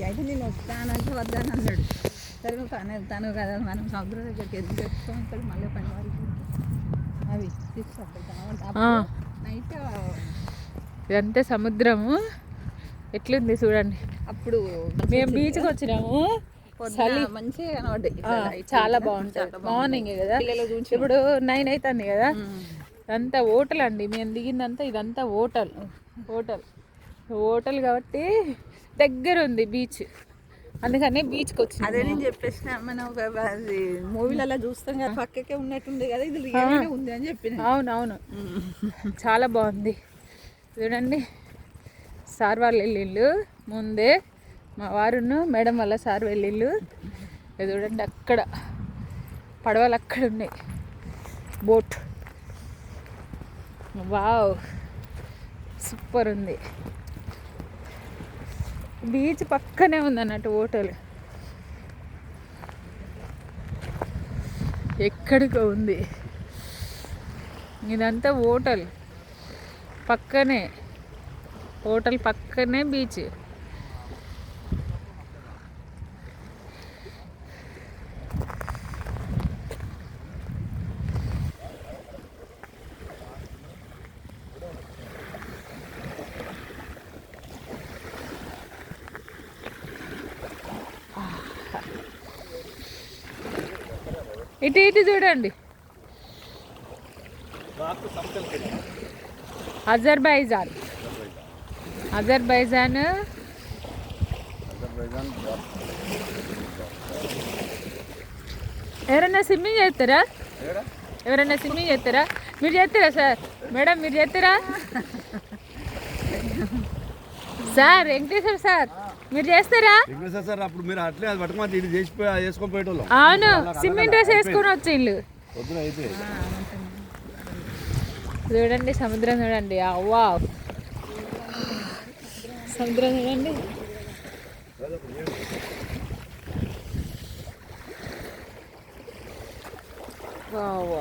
అయితే నేను వస్తానంటే వద్దని అన్నాడు. సరే తను కదా మనం సముద్రం దగ్గరికి ఎందుకు తెచ్చుకోం, ఇక్కడ మళ్ళీ పని వారికి అవి తీసుకొస్తాం. నైట్ ఇదంతా సముద్రము ఎట్లుంది చూడండి. అప్పుడు మేము బీచ్కి వచ్చినాము, మంచిగా కనబడ్డాయి. చాలా బాగుంటుంది. మార్నింగ్ కదా, ఇప్పుడు 9 అవుతుంది కదా. ఇదంతా హోటల్ అండి, మేము దిగిందంతా ఇదంతా హోటల్ కాబట్టి దగ్గర ఉంది బీచ్, అందుకని బీచ్కి వచ్చింది. అదే నేను చెప్పేసిన, మనం మూవీలలో చూస్తాం కదా పక్కకే ఉన్నట్టుంది కదా, ఇది రియల్గానే ఉంది అని చెప్పిన. అవునవును, చాలా బాగుంది. చూడండి, సార్ వాళ్ళు వెళ్ళిళ్ళు ముందే, మా వారును మేడం వల్ల సార్ వెళ్ళిళ్ళు. చూడండి అక్కడ పడవలు అక్కడ ఉన్నాయి, బోట్. వావ్, సూపర్ ఉంది. బీచ్ పక్కనే ఉంది అన్నట్టు హోటల్, ఎక్కడికో ఉంది. ఇదంతా హోటల్ పక్కనే బీచ్. ఇటు చూడండి, అజర్బైజాన్ ఎవరైనా స్విమ్మింగ్ చేస్తారా? మీరు చేస్తారా సార్? మేడం మీరు చేస్తారా? సార్ వెంకటేశ్వర సార్ మీరు చేస్తారా? అవును, స్విమ్మింగ్ డ్రెస్ వేసుకొని వచ్చిండు. చూడండి సముద్రం, చూడండి అవ్వా, సముద్రం చూడండి. వావ్.